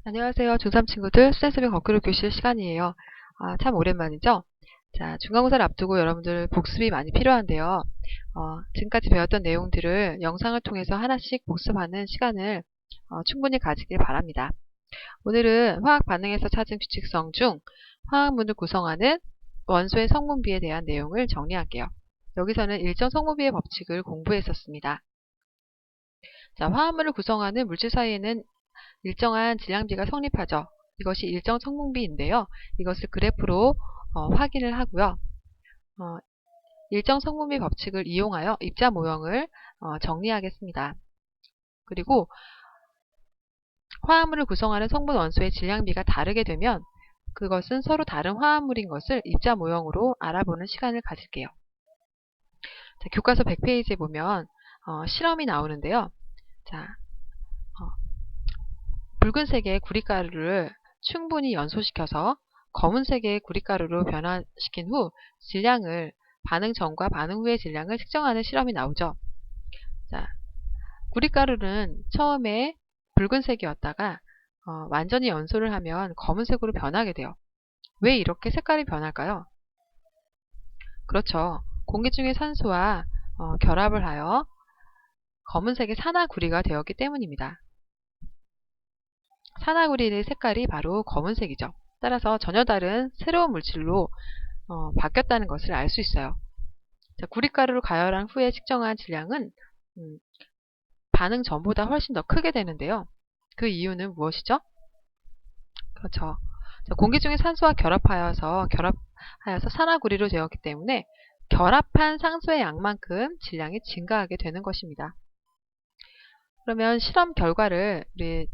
안녕하세요. 중3 친구들 수zen수능 거꾸로 교실 시간이에요. 참 오랜만이죠? 자, 중간고사를 앞두고 여러분들 복습이 많이 필요한데요. 지금까지 배웠던 내용들을 영상을 통해서 하나씩 복습하는 시간을 충분히 가지길 바랍니다. 오늘은 화학 반응에서 찾은 규칙성 중 화학물을 구성하는 원소의 성분비에 대한 내용을 정리할게요. 여기서는 일정 성분비의 법칙을 공부했었습니다. 자, 화합물을 구성하는 물질 사이에는 일정한 질량비가 성립하죠. 이것이 일정 성분비인데요. 이것을 그래프로 확인을 하고요. 일정 성분비 법칙을 이용하여 입자 모형을 정리하겠습니다. 그리고 화합물을 구성하는 성분 원소의 질량비가 다르게 되면 그것은 서로 다른 화합물인 것을 입자 모형으로 알아보는 시간을 가질게요. 자, 교과서 100페이지에 보면 실험이 나오는데요. 자, 붉은색의 구리가루를 충분히 연소시켜서 검은색의 구리가루로 변화시킨 후 질량을 반응 전과 반응 후의 질량을 측정하는 실험이 나오죠. 자, 구리가루는 처음에 붉은색이었다가 완전히 연소를 하면 검은색으로 변하게 돼요. 왜 이렇게 색깔이 변할까요? 그렇죠. 공기 중의 산소와 결합을 하여 검은색의 산화구리가 되었기 때문입니다. 산화구리의 색깔이 바로 검은색이죠. 따라서 전혀 다른 새로운 물질로 바뀌었다는 것을 알 수 있어요. 자, 구리가루를 가열한 후에 측정한 질량은 반응 전보다 훨씬 더 크게 되는데요. 그 이유는 무엇이죠? 그렇죠. 자, 공기 중에 산소와 결합하여서 산화구리로 되었기 때문에 결합한 상수의 양만큼 질량이 증가하게 되는 것입니다. 그러면 실험 결과를 우리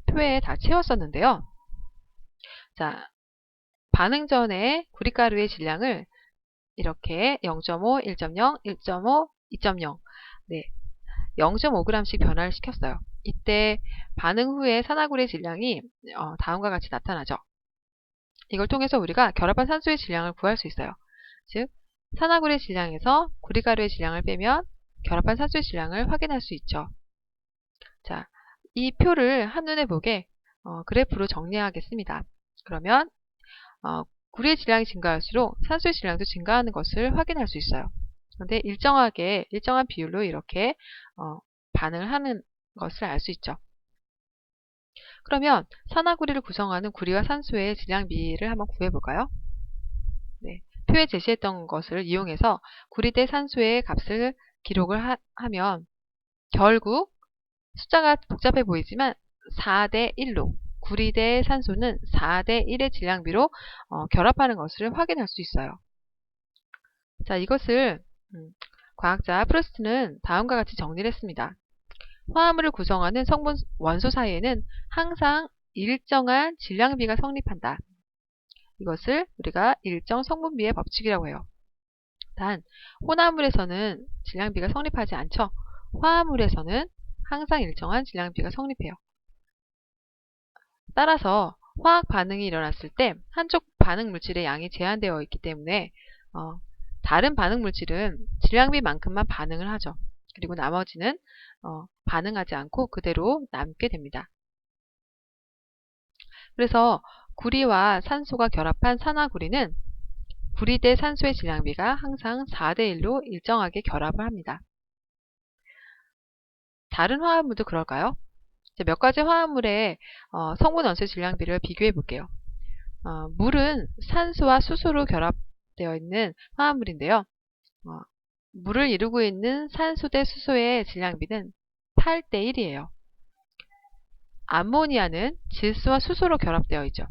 표에 다 채웠었는데요. 자, 반응 전에 구리가루의 질량을 이렇게 0.5, 1.0, 1.5, 2.0 네, 0.5g씩 변화를 시켰어요. 이때 반응 후에 산화구리의 질량이 다음과 같이 나타나죠. 이걸 통해서 우리가 결합한 산소의 질량을 구할 수 있어요. 즉, 산화구리의 질량에서 구리가루의 질량을 빼면 결합한 산소의 질량을 확인할 수 있죠. 자, 이 표를 한눈에 보게 그래프로 정리하겠습니다. 그러면 구리의 질량이 증가할수록 산소의 질량도 증가하는 것을 확인할 수 있어요. 그런데 일정한 비율로 이렇게 반응을 하는 것을 알 수 있죠. 그러면 산화구리를 구성하는 구리와 산소의 질량비를 한번 구해볼까요? 네, 표에 제시했던 것을 이용해서 구리 대 산소의 값을 기록을 하면 결국 숫자가 복잡해 보이지만 4대 1로 구리 대 산소는 4대 1의 질량비로 결합하는 것을 확인할 수 있어요. 자, 이것을 과학자 프루스트는 다음과 같이 정리를 했습니다. 화합물을 구성하는 성분 원소 사이에는 항상 일정한 질량비가 성립한다. 이것을 우리가 일정 성분비의 법칙이라고 해요. 단, 혼합물에서는 질량비가 성립하지 않죠. 화합물에서는 항상 일정한 질량비가 성립해요. 따라서 화학 반응이 일어났을 때 한쪽 반응 물질의 양이 제한되어 있기 때문에 다른 반응 물질은 질량비만큼만 반응을 하죠. 그리고 나머지는 반응하지 않고 그대로 남게 됩니다. 그래서 구리와 산소가 결합한 산화구리는 구리 대 산소의 질량비가 항상 4대 1로 일정하게 결합을 합니다. 다른 화합물도 그럴까요? 몇 가지 화합물의 성분 원소의 질량비를 비교해 볼게요. 물은 산소와 수소로 결합되어 있는 화합물인데요. 물을 이루고 있는 산소 대 수소의 질량비는 8대 1이에요. 암모니아는 질소와 수소로 결합되어 있죠.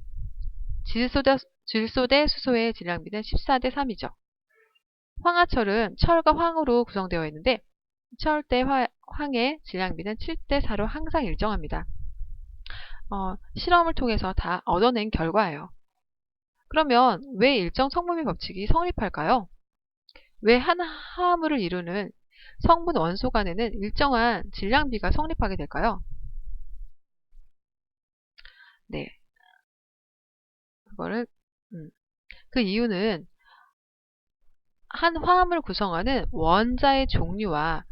질소 대 수소의 질량비는 14대 3이죠. 황화철은 철과 황으로 구성되어 있는데 철 대 황의 질량비는 7대 4로 항상 일정합니다. 실험을 통해서 다 얻어낸 결과예요. 그러면 왜 일정 성분비 법칙이 성립할까요? 왜 한 화합물을 이루는 성분 원소 간에는 일정한 질량비가 성립하게 될까요? 네, 그 이유는 한 화합물을 구성하는 원자의 종류와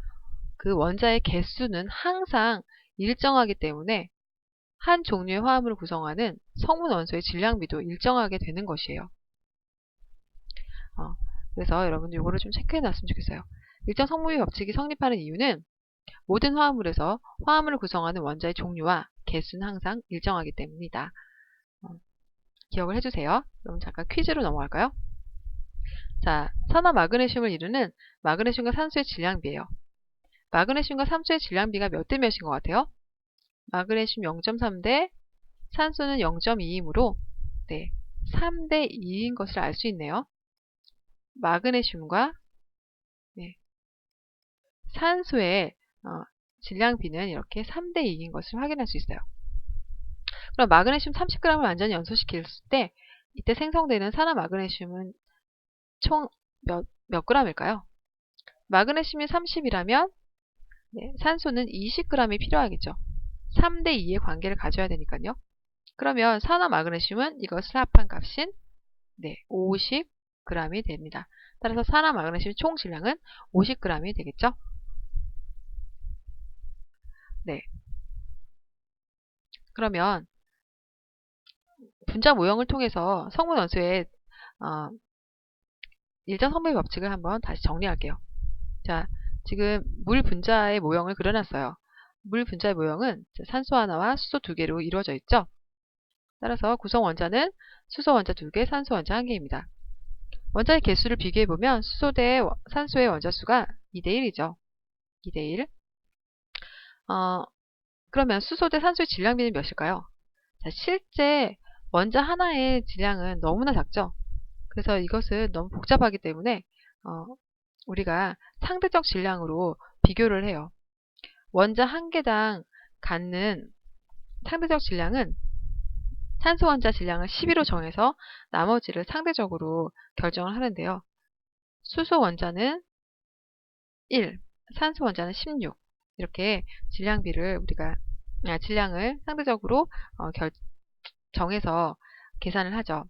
그 원자의 개수는 항상 일정하기 때문에 한 종류의 화합물을 구성하는 성분 원소의 질량비도 일정하게 되는 것이에요. 그래서 여러분들 이거를 좀 체크해 놨으면 좋겠어요. 일정 성분비 법칙이 성립하는 이유는 모든 화합물에서 화합물을 구성하는 원자의 종류와 개수는 항상 일정하기 때문이다. 기억을 해주세요. 그럼 잠깐 퀴즈로 넘어갈까요? 자, 산화 마그네슘을 이루는 마그네슘과 산소의 질량비예요. 마그네슘과 산소의 질량비가 몇 대 몇인 것 같아요? 마그네슘 0.3 대 산소는 0.2이므로 3대 2인 것을 알 수 있네요. 마그네슘과 산소의 질량비는 이렇게 3대 2인 것을 확인할 수 있어요. 그럼 마그네슘 30g을 완전히 연소시켰을 때 이때 생성되는 산화 마그네슘은 총 몇 g일까요? 마그네슘이 30이라면 산소는 20g이 필요하겠죠. 3대 2의 관계를 가져야 되니까요. 그러면 산화 마그네슘은 이것을 합한 값인 50g이 됩니다. 따라서 산화 마그네슘 총 질량은 50g이 되겠죠. 그러면 분자 모형을 통해서 성분 원소의 일정 성분비 법칙을 한번 다시 정리할게요. 자, 지금 물 분자의 모형을 그려놨어요. 물 분자의 모형은 산소 하나와 수소 2개로 이루어져 있죠. 따라서 구성 원자는 수소 원자 2개, 산소 원자 1개입니다. 원자의 개수를 비교해보면 수소 대 산소의 원자 수가 2대1이죠. 2대1. 그러면 수소 대 산소의 질량비는 몇일까요? 자, 실제 원자 하나의 질량은 너무나 작죠. 그래서 이것은 너무 복잡하기 때문에 우리가 상대적 질량으로 비교를 해요. 원자 한 개당 갖는 상대적 질량은 산소 원자 질량을 12로 정해서 나머지를 상대적으로 결정을 하는데요. 수소 원자는 1, 산소 원자는 16. 이렇게 질량비를 질량을 상대적으로 정해서 계산을 하죠.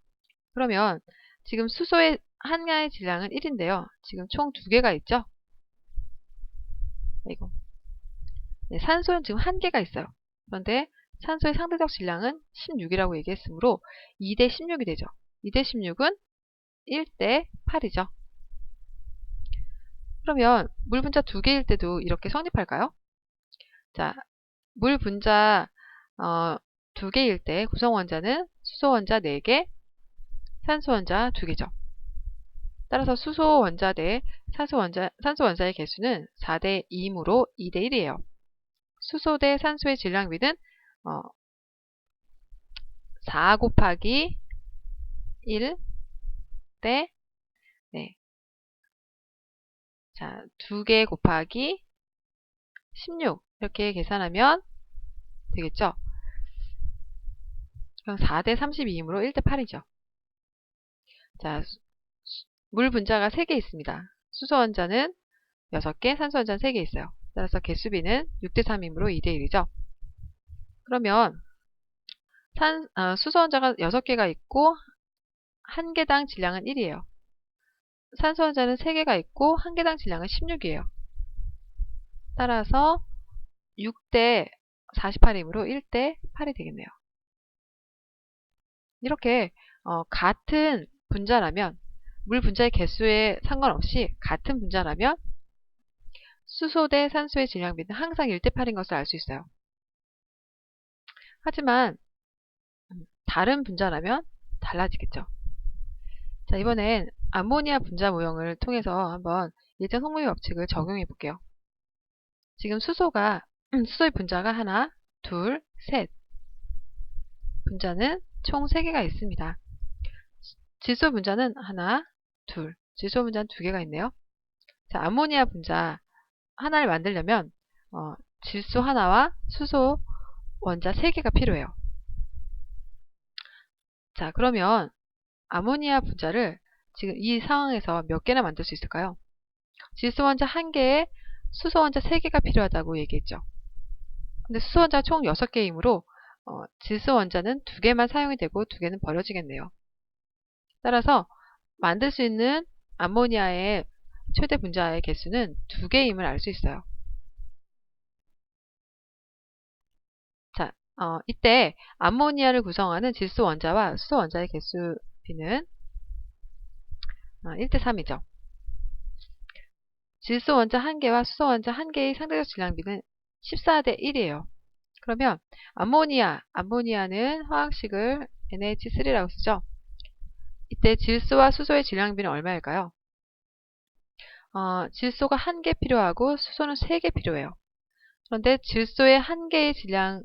그러면 지금 수소의 하나의 질량은 1인데요. 지금 총 2개가 있죠? 산소는 지금 1개가 있어요. 그런데 산소의 상대적 질량은 16이라고 얘기했으므로 2대 16이 되죠. 2대 16은 1대 8이죠. 그러면 물 분자 2개일 때도 이렇게 성립할까요? 자, 물 분자 2개일 때 구성 원자는 수소 원자 4개, 산소 원자 2개죠. 따라서 수소 원자 대 산소 원자의 개수는 4대 2이므로 2대 1이에요. 수소 대 산소의 질량비는 4 곱하기 1 대 2개 곱하기 16 이렇게 계산하면 되겠죠. 그럼 4대 32이므로 1대 8이죠. 자, 물 분자가 3개 있습니다. 수소 원자는 6개, 산소 원자는 3개 있어요. 따라서 개수비는 6대 3이므로 2대 1이죠. 그러면 수소 원자가 6개가 있고 1개당 질량은 1이에요. 산소 원자는 3개가 있고 1개당 질량은 16이에요. 따라서 6대 48이므로 1대 8이 되겠네요. 이렇게 같은 분자라면 물 분자의 개수에 상관없이 같은 분자라면 수소 대 산소의 질량비는 항상 1대 8인 것을 알 수 있어요. 하지만 다른 분자라면 달라지겠죠. 자, 이번엔 암모니아 분자 모형을 통해서 한번 일정 성분비 법칙을 적용해 볼게요. 지금 수소의 분자가 하나, 둘, 셋. 분자는 총 3개가 있습니다. 질소 분자는 하나, 둘. 질소 분자는 2개가 있네요. 자, 암모니아 분자 하나를 만들려면 질소 하나와 수소 원자 3개가 필요해요. 자, 그러면 아모니아 분자를 지금 이 상황에서 몇 개나 만들 수 있을까요? 질소 원자 1개에 수소 원자 3개가 필요하다고 얘기했죠. 근데 수소 원자가 총 6개이므로 질소 원자는 2개만 사용이 되고 2개는 버려지겠네요. 따라서 만들 수 있는 암모니아의 최대 분자의 개수는 2개임을 알 수 있어요. 자, 이때 암모니아를 구성하는 질소 원자와 수소 원자의 개수 비는 1대 3이죠. 질소 원자 1개와 수소 원자 1개의 상대적 질량비는 14대 1이에요. 그러면 암모니아는 화학식을 NH3라고 쓰죠. 이때 질소와 수소의 질량비는 얼마일까요? 질소가 1개 필요하고 수소는 3개 필요해요. 그런데 질소의 1개의 질량은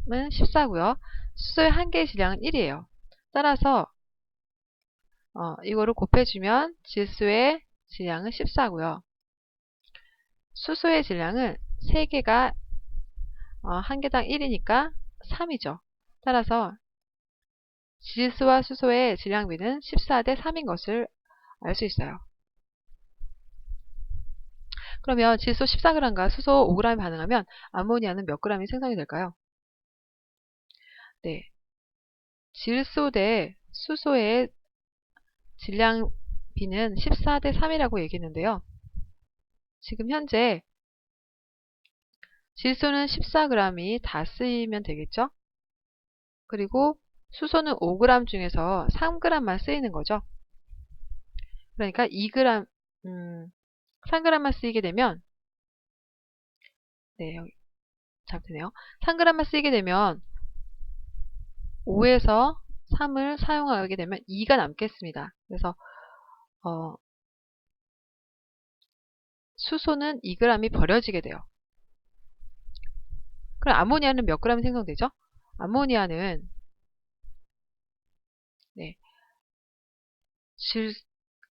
14고요. 수소의 1개의 질량은 1이에요. 따라서 이거를 곱해주면 질소의 질량은 14고요. 수소의 질량은 3개가 1개당 1이니까 3이죠. 따라서 질소와 수소의 질량비는 14대 3인 것을 알 수 있어요. 그러면 질소 14g과 수소 5g이 반응하면 암모니아는 몇 g이 생성이 될까요? 네, 질소 대 수소의 질량비는 14대 3이라고 얘기했는데요. 지금 현재 질소는 14g이 다 쓰이면 되겠죠? 그리고 수소는 5g 중에서 3g만 쓰이는 거죠. 그러니까 2g, 3g만 쓰이게 되면, 네, 여기 잘못되네요. 3g만 쓰이게 되면 5에서 3을 사용하게 되면 2가 남겠습니다. 그래서 수소는 2g이 버려지게 돼요. 그럼 암모니아는 몇 g이 생성되죠? 암모니아는 네,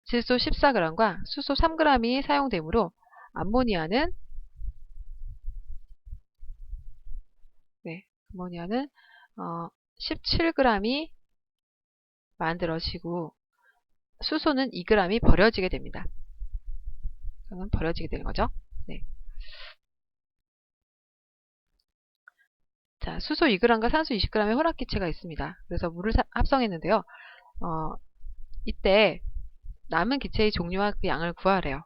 질소 14g과 수소 3g이 사용되므로 암모니아는 17g이 만들어지고 수소는 2g이 버려지게 됩니다. 그러면 버려지게 되는 거죠. 네. 자, 수소 2g과 산소 20g의 혼합기체가 있습니다. 그래서 물을 합성했는데요. 이때 남은 기체의 종류와 그 양을 구하래요.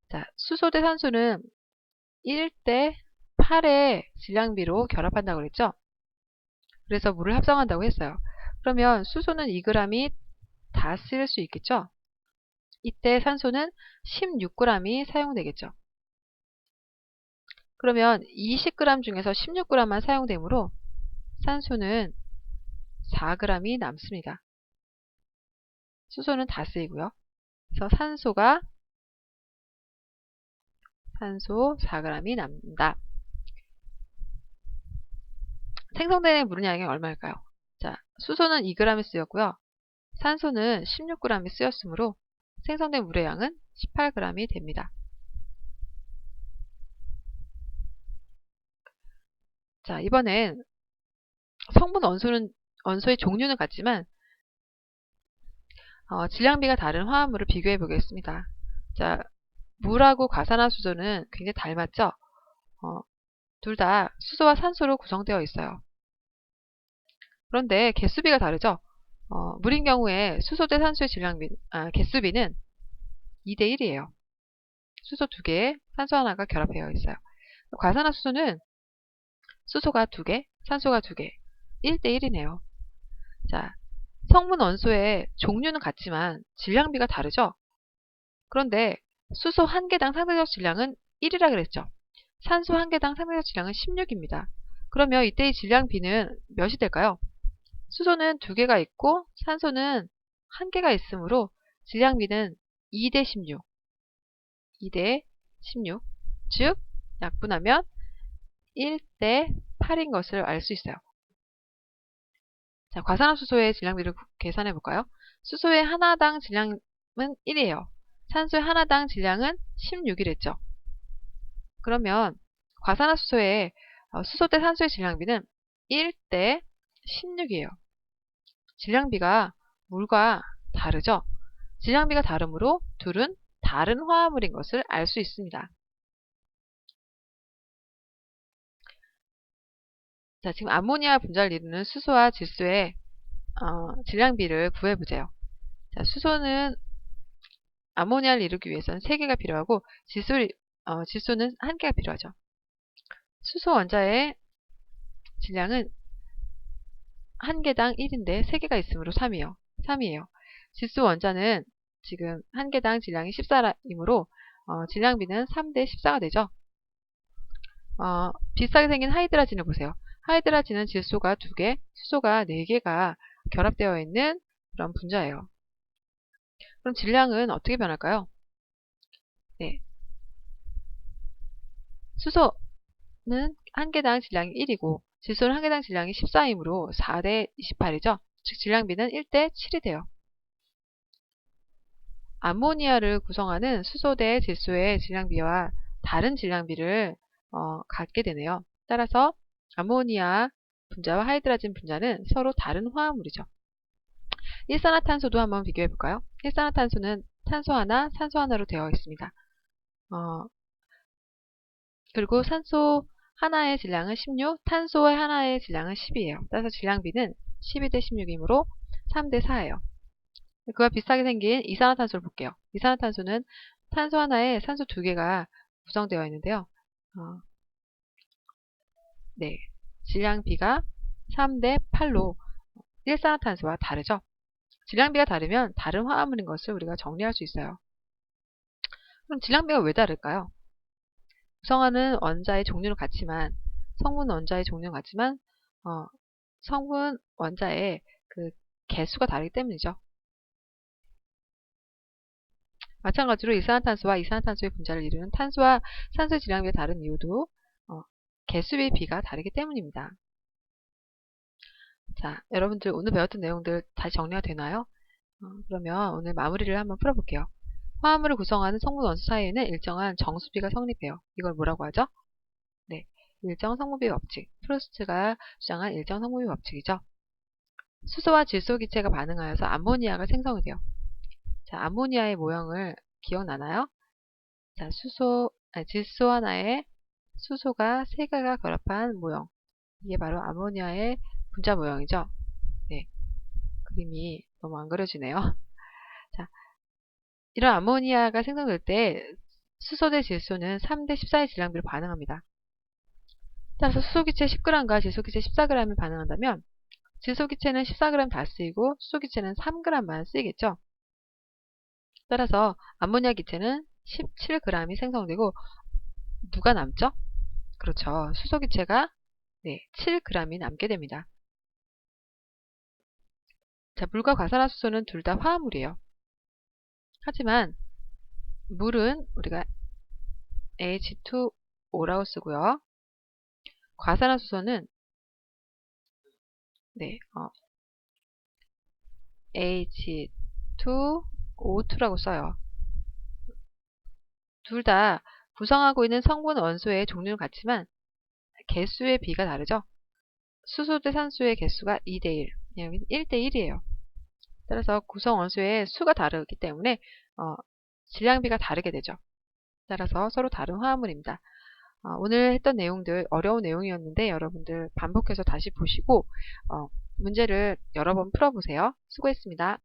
자, 수소 대 산소는 1대 8의 질량비로 결합한다고 그랬죠? 그래서 물을 합성한다고 했어요. 그러면 수소는 2g이 다 쓸 수 있겠죠? 이때 산소는 16g이 사용되겠죠. 그러면 20g 중에서 16g만 사용되므로 산소는 4g이 남습니다. 수소는 다 쓰이고요. 그래서 산소 4g이 남는다. 생성되는 물의 양이 얼마일까요? 자, 수소는 2g이 쓰였고요. 산소는 16g이 쓰였으므로 생성된 물의 양은 18g이 됩니다. 자, 이번엔 성분 원소의 종류는 같지만 질량비가 다른 화합물을 비교해 보겠습니다. 자, 물하고 과산화수소는 굉장히 닮았죠? 둘 다 수소와 산소로 구성되어 있어요. 그런데 개수비가 다르죠? 물인 경우에 수소 대 산소의 개수비는 2대 1이에요. 수소 2개, 산소 하나가 결합되어 있어요. 과산화수소는 수소가 2개, 산소가 2개, 1대 1이네요. 자, 성분 원소의 종류는 같지만 질량비가 다르죠? 그런데 수소 1개당 상대적 질량은 1이라 그랬죠? 산소 1개당 상대적 질량은 16입니다. 그러면 이때의 질량비는 몇이 될까요? 수소는 2개가 있고 산소는 1개가 있으므로 질량비는 2대 16, 2대 16, 즉 약분하면 1대 8인 것을 알 수 있어요. 자, 과산화수소의 질량비를 계산해 볼까요? 수소의 하나당 질량은 1이에요. 산소의 하나당 질량은 16이랬죠. 그러면 과산화수소의 수소 대 산소의 질량비는 1대 16이에요. 질량비가 물과 다르죠? 질량비가 다르므로 둘은 다른 화합물인 것을 알 수 있습니다. 자, 지금 암모니아 분자를 이루는 수소와 질소의 질량비를 구해보세요. 자, 수소는 암모니아를 이루기 위해서는 3개가 필요하고 질소는 1개가 필요하죠. 수소 원자의 질량은 한 개당 1인데 3개가 있으므로 3이에요. 질소 원자는 지금 한 개당 질량이 14이므로 질량비는 3대 14가 되죠. 비슷하게 생긴 하이드라진을 보세요. 하이드라진은 질소가 2개, 수소가 4개가 결합되어 있는 그런 분자예요. 그럼 질량은 어떻게 변할까요? 네. 수소는 한 개당 질량이 1이고 질소는 한 개당 질량이 14이므로 4대 28이죠. 즉 질량비는 1대 7이 돼요. 암모니아를 구성하는 수소 대 질소의 질량비와 다른 질량비를 갖게 되네요. 따라서 암모니아 분자와 하이드라진 분자는 서로 다른 화합물이죠. 일산화탄소도 한번 비교해 볼까요? 일산화탄소는 탄소 하나, 산소 하나로 되어 있습니다. 그리고 산소 하나의 질량은 16, 탄소의 하나의 질량은 10이에요. 따라서 질량비는 12대 16이므로 3대 4예요. 그와 비슷하게 생긴 이산화탄소를 볼게요. 이산화탄소는 탄소 하나에 산소 2개가 구성되어 있는데요. 네, 질량비가 3대 8로 일산화탄소와 다르죠. 질량비가 다르면 다른 화합물인 것을 우리가 정리할 수 있어요. 그럼 질량비가 왜 다를까요? 구성하는 원자의 종류는 같지만 성분 원자의 종류는 같지만 성분 원자의 그 개수가 다르기 때문이죠. 마찬가지로 이산화탄소와 이산화탄소의 분자를 이루는 탄소와 산소의 질량비가 다른 이유도 개수의 비가 다르기 때문입니다. 자, 여러분들 오늘 배웠던 내용들 다시 정리가 되나요? 그러면 오늘 마무리를 한번 풀어볼게요. 화합물을 구성하는 성분 원소 사이에는 일정한 정수비가 성립해요. 이걸 뭐라고 하죠? 네, 일정 성분비 법칙. 프루스트가 주장한 일정 성분비 법칙이죠. 수소와 질소 기체가 반응하여서 암모니아가 생성이 돼요. 자, 암모니아의 모형을 기억나나요? 자, 질소 하나에 수소가 3개가 결합한 모형. 이게 바로 암모니아의 분자 모형이죠. 네, 그림이 너무 안 그려지네요. 자, 이런 암모니아가 생성될 때 수소 대 질소는 3대 14의 질량비로 반응합니다. 따라서 수소기체 10g과 질소기체 14g이 반응한다면 질소기체는 14g 다 쓰이고 수소기체는 3g만 쓰이겠죠. 따라서 암모니아 기체는 17g이 생성되고 누가 남죠? 그렇죠. 수소기체가 7g이 남게 됩니다. 자, 물과 과산화수소는 둘 다 화합물이에요. 하지만 물은 우리가 H2O라고 쓰고요. 과산화수소는 H2O2라고 써요. 둘 다 구성하고 있는 성분 원소의 종류는 같지만 개수의 비가 다르죠. 수소 대 산소의 개수가 2대 1, 여기 1대 1이에요. 따라서 구성 원소의 수가 다르기 때문에 질량비가 다르게 되죠. 따라서 서로 다른 화합물입니다. 오늘 했던 내용들 어려운 내용이었는데 여러분들 반복해서 다시 보시고 문제를 여러 번 풀어보세요. 수고했습니다.